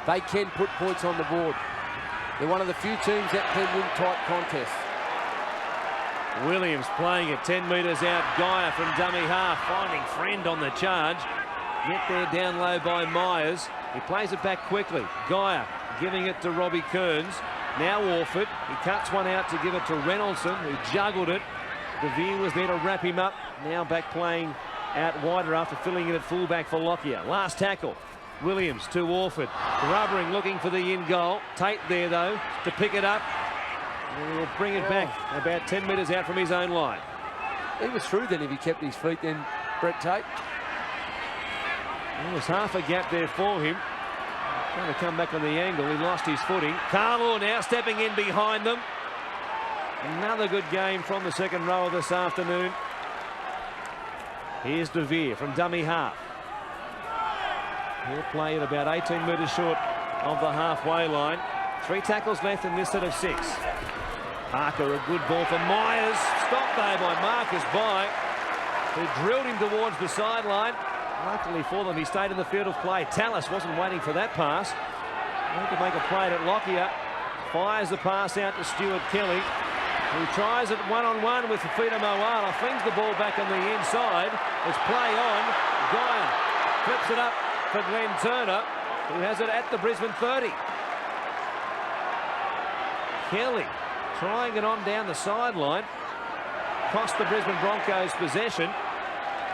they can put points on the board. They're one of the few teams that can win tight contests. Williams playing it 10 metres out. Geyer from dummy half, finding Friend on the charge. Get there down low by Myers. He plays it back quickly. Geyer giving it to Robbie Kearns. Now Orford. He cuts one out to give it to Reynoldson, who juggled it. DeVere was there to wrap him up. Now back playing out wider after filling in at fullback for Lockyer. Last tackle. Williams to Orford. Rubbering, looking for the in goal. Tate there, though, to pick it up. And he'll bring it back about 10 metres out from his own line. He was through then if he kept his feet then, Brett Tate. There was half a gap there for him. Trying to come back on the angle. He lost his footing. Carmore now stepping in behind them. Another good game from the second row of this afternoon. Here's DeVere from dummy half. He'll play it about 18 metres short of the halfway line. 3 tackles left in this set of 6. Parker, a good ball for Myers. Stopped there by Marcus Bai, who drilled him towards the sideline. Luckily for them, he stayed in the field of play. Tallis wasn't waiting for that pass. He could make a play at Lockyer. Fires the pass out to Stuart Kelly, who tries it one-on-one with Fafita Moala. Flings the ball back on the inside. It's play on. Geyer flips it up for Glenn Turner, who has it at the Brisbane 30. Kelly trying it on down the sideline. Cost the Brisbane Broncos possession.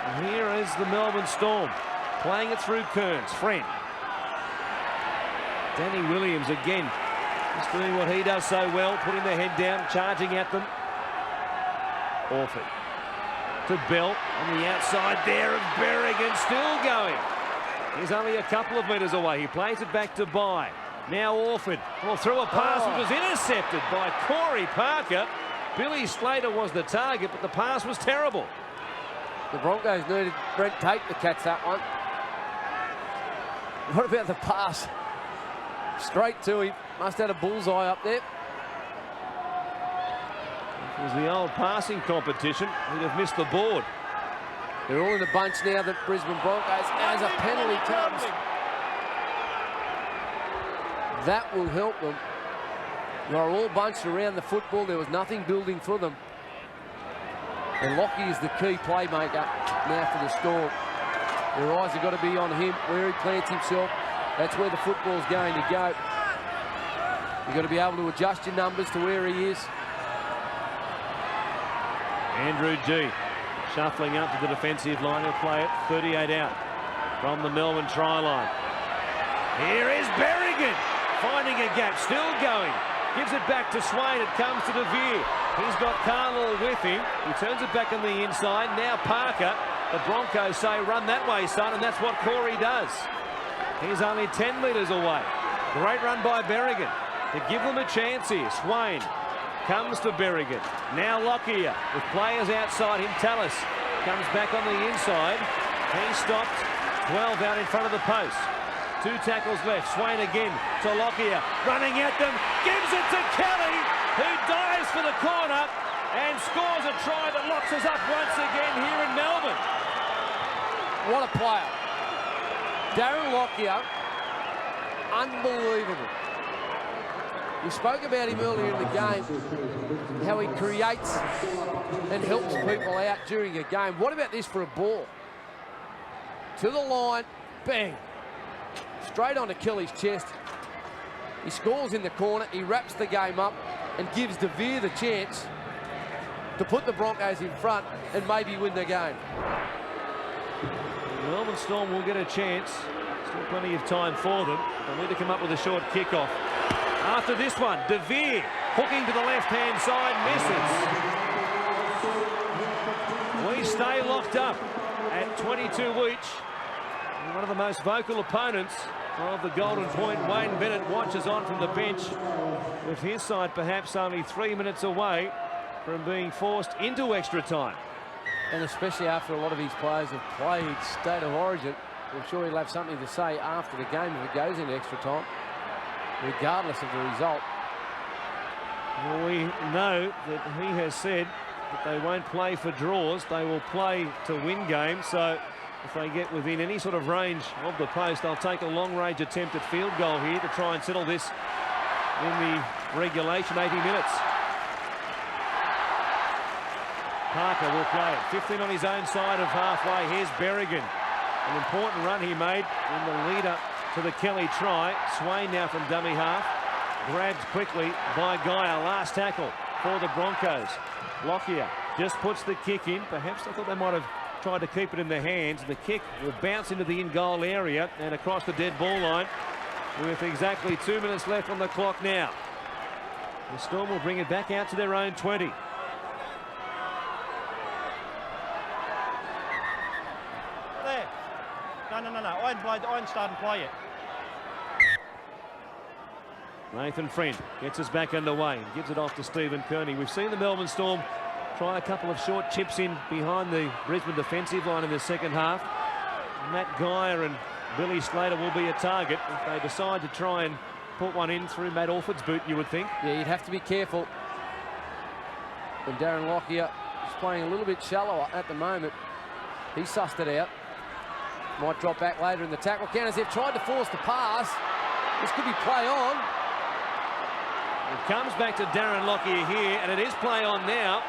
And here is the Melbourne Storm playing it through Kearns. Friend. Danny Williams again, just doing what he does so well, putting their head down, charging at them. Orford to Bell on the outside there of Berrigan, still going. He's only a couple of metres away. He plays it back to Bai. Now Orford will throw a pass which was intercepted by Corey Parker. Billy Slater was the target, but the pass was terrible. The Broncos needed Brent Tate to catch that one. What about the pass? Straight to him. Must have had a bullseye up there. It was the old passing competition. He'd have missed the board. They're all in a bunch now, the Brisbane Broncos, as a penalty comes. That will help them. They're all bunched around the football. There was nothing building for them. And Lockie is the key playmaker now for the Storm. Their eyes have got to be on him, where he plants himself. That's where the football's going to go. You've got to be able to adjust your numbers to where he is. Andrew G shuffling up to the defensive line. He'll play it 38 out from the Melbourne try line. Here is Berrigan finding a gap, still going. Gives it back to Swain. It comes to De Vere. He's got Carnell with him. He turns it back on the inside. Now Parker. The Broncos say, run that way, son, and that's what Corey does. He's only 10 metres away. Great run by Berrigan to give them a chance here. Swain comes to Berrigan. Now Lockyer with players outside him. Tallis comes back on the inside. He stopped 12 out in front of the post. 2 tackles left. Swain again to Lockyer. Running at them. Gives it to Kelly, who dives for the corner and scores a try that locks us up once again here in Melbourne. What a player. Darren Lockyer, unbelievable. We spoke about him earlier in the game, how he creates and helps people out during a game. What about this for a ball? To the line, bang. Straight onto Kelly's chest. He scores in the corner, he wraps the game up and gives De Vere the chance to put the Broncos in front and maybe win the game. The Melbourne Storm will get a chance. Still plenty of time for them. They'll need to come up with a short kickoff. After this one, De Vere hooking to the left-hand side, misses. We stay locked up at 22 each. One of the most vocal opponents of the Golden Point, Wayne Bennett, watches on from the bench, with his side perhaps only 3 minutes away from being forced into extra time. And especially after a lot of these players have played State of Origin, I'm sure he'll have something to say after the game if it goes into extra time, regardless of the result. Well, we know that he has said that they won't play for draws, they will play to win games. So if they get within any sort of range of the post, they'll take a long-range attempt at field goal here to try and settle this in the regulation 80 minutes. Parker will play it. 15 on his own side of halfway. Here's Berrigan. An important run he made in the lead up to the Kelly try. Swain now from dummy half. Grabbed quickly by Geyer. Last tackle for the Broncos. Lockyer just puts the kick in. Perhaps I thought they might have tried to keep it in their hands. The kick will bounce into the in-goal area and across the dead ball line with exactly 2 minutes left on the clock now. The Storm will bring it back out to their own 20. There. No. I hadn't started to play yet. Nathan Friend gets us back underway and gives it off to Stephen Kearney. We've seen the Melbourne Storm try a couple of short chips in behind the Brisbane defensive line in the second half. Matt Geyer and Billy Slater will be a target if they decide to try and put one in through Matt Orford's boot, you would think. Yeah, you'd have to be careful. And Darren Lockyer is playing a little bit shallower at the moment. He sussed it out. Might drop back later in the tackle count as they've tried to force the pass. This could be play on. It comes back to Darren Lockyer here, and it is play on now.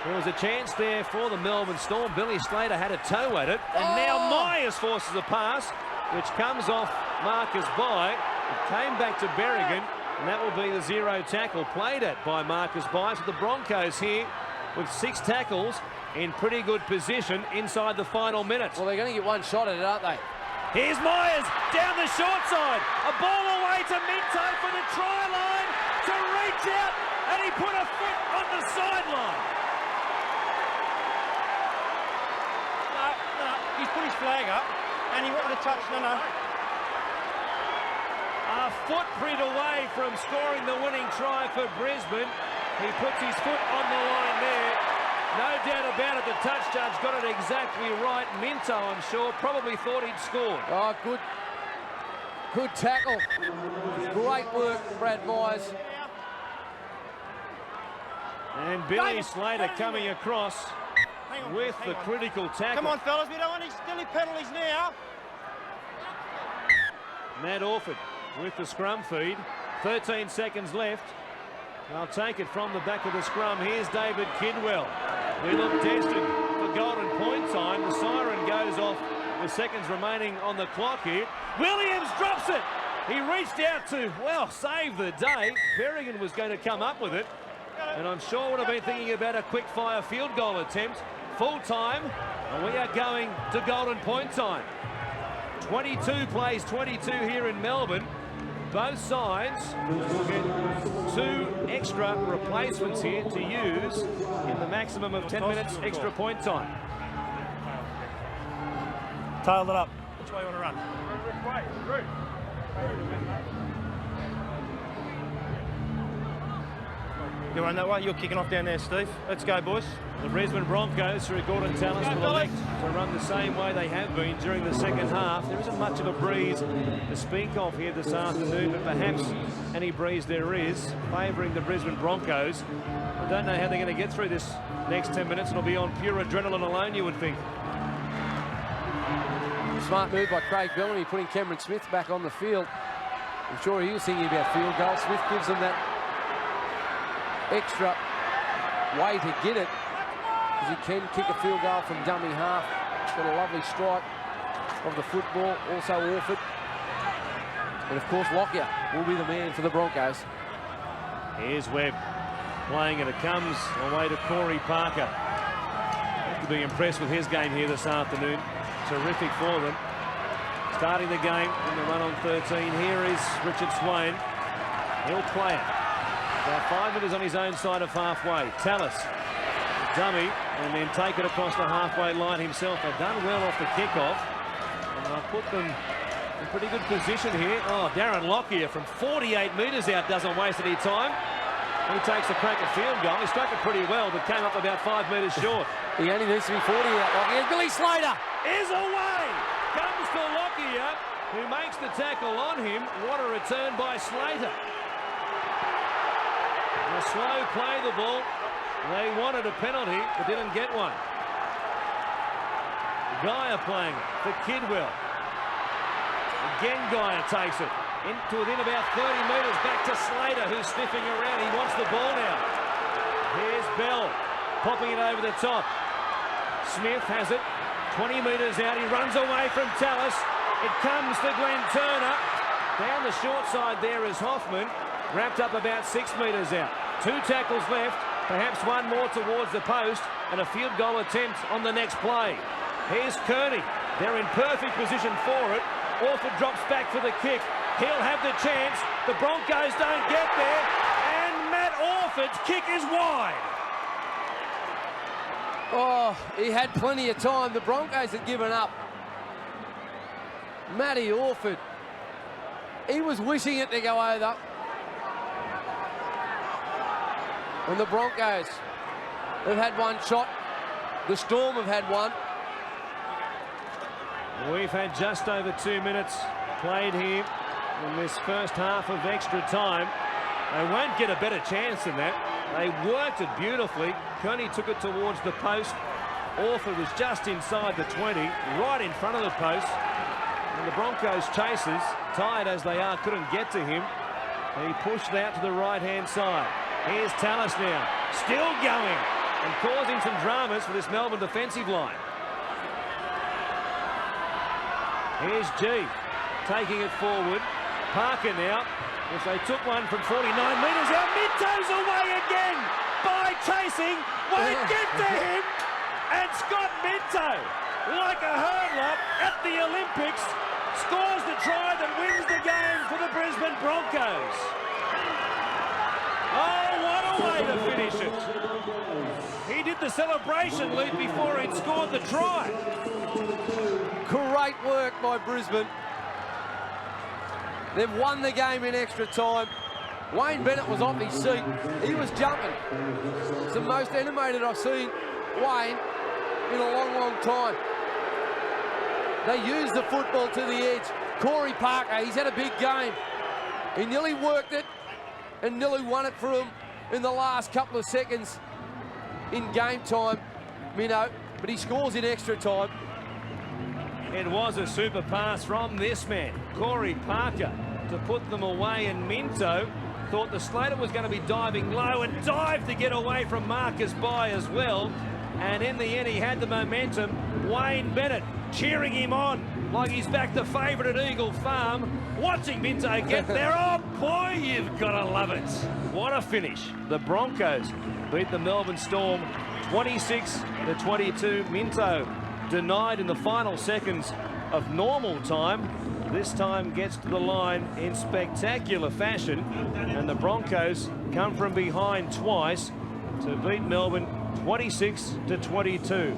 There was a chance there for the Melbourne Storm. Billy Slater had a toe at it, and now Myers forces a pass, which comes off Marcus Bai. It came back to Berrigan, and that will be the zero tackle played at by Marcus Bai. So the Broncos here with 6 tackles in pretty good position inside the final minutes. Well, they're going to get one shot at it, aren't they? Here's Myers down the short side. A ball away to Minto for the try line to reach out, and he put a foot on the sideline. No, he's put his flag up and he wanted to touch. No. A footprint away from scoring the winning try for Brisbane. He puts his foot on the line there. No doubt about it, the touch judge got it exactly right. Minto, I'm sure, probably thought he'd scored. Oh, good tackle. Great work, Brad Myers. And Billy Slater coming across with the critical tackle. Come on, fellas, we don't want any silly penalties now. Matt Orford with the scrum feed. 13 seconds left. They'll take it from the back of the scrum. Here's David Kidwell. We look destined for golden point time. The siren goes off with seconds remaining on the clock here. Williams drops it. He reached out to, well, save the day. Berrigan was going to come up with it. And I'm sure would have been thinking about a quick-fire field goal attempt. Full time, and we are going to golden point time. 22 plays 22 here in Melbourne. Both sides will get 2 extra replacements here to use in the maximum of 10 minutes extra point time. Tailed it up. Which way you want to run? You run that way? You're kicking off down there, Steve. Let's go, boys. The Brisbane Broncos through Gordon Tallis will elect to run the same way they have been during the second half. There isn't much of a breeze to speak of here this afternoon, but perhaps any breeze there is favouring the Brisbane Broncos. I don't know how they're going to get through this next 10 minutes. It'll be on pure adrenaline alone, you would think. Smart move by Craig Bellamy, putting Cameron Smith back on the field. I'm sure he was thinking about field goal. Smith gives them that extra way to get it, because he can kick a field goal from dummy half. Got a lovely strike of the football, also Orford. And of course Lockyer will be the man for the Broncos. Here's Webb playing, and it comes away to Corey Parker. Have to be impressed with his game here this afternoon. Terrific for them. Starting the game in the run on 13. Here is Richard Swain. He'll play it. About 5 minutes on his own side of halfway. Tallis, dummy, and then take it across the halfway line himself. They've done well off the kickoff, and they'll put them in pretty good position here. Oh, Darren Lockyer from 48 metres out doesn't waste any time. He takes a crack at field goal. He struck it pretty well, but came up about 5 metres short. He only needs to be 40 out, Lockyer. Billy Slater is away. Comes to Lockyer, who makes the tackle on him. What a return by Slater. A slow play the ball. They wanted a penalty, but didn't get one. Geyer playing it for Kidwell. Again, Geyer takes it into within about 30 metres. Back to Slater, who's sniffing around. He wants the ball now. Here's Bell popping it over the top. Smith has it 20 metres out. He runs away from Tallis. It comes to Glenn Turner. Down the short side there is Hoffman. Wrapped up about 6 metres out. 2 tackles left, perhaps one more towards the post, and a field goal attempt on the next play. Here's Kearney. They're in perfect position for it. Orford drops back for the kick. He'll have the chance. The Broncos don't get there, and Matt Orford's kick is wide. Oh, he had plenty of time. The Broncos had given up. Matty Orford, he was wishing it to go over. And the Broncos have had one shot. The Storm have had one. We've had just over 2 minutes played here in this first half of extra time. They won't get a better chance than that. They worked it beautifully. Kearney took it towards the post. Orford was just inside the 20, right in front of the post. And the Broncos chasers, tired as they are, couldn't get to him. He pushed out to the right-hand side. Here's Tallis now, still going and causing some dramas for this Melbourne defensive line. Here's G, taking it forward. Parker now, if they took one from 49 metres out, Minto's away again by chasing, won't get to him, and Scott Minto, like a hurdler at the Olympics, scores the try that wins the game for the Brisbane Broncos. Oh, what a way to finish it. He did the celebration leap before he'd scored the try. Great work by Brisbane. They've won the game in extra time. Wayne Bennett was off his seat. He was jumping. It's the most animated I've seen Wayne in a long, long time. They used the football to the edge. Corey Parker, he's had a big game. He nearly worked it and nearly won it for him in the last couple of seconds in game time, Minnow, but he scores in extra time. It was a super pass from this man, Corey Parker, to put them away, and Minto thought the Slater was going to be diving low and dived to get away from Marcus Bai as well. And in the end, he had the momentum. Wayne Bennett cheering him on like he's back to favourite at Eagle Farm. Watching Minto get there. Oh, boy, you've got to love it. What a finish. The Broncos beat the Melbourne Storm 26-22. Minto denied in the final seconds of normal time. This time gets to the line in spectacular fashion. And the Broncos come from behind twice to beat Melbourne 26-22.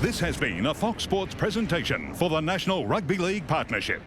This has been a Fox Sports presentation for the National Rugby League Partnership.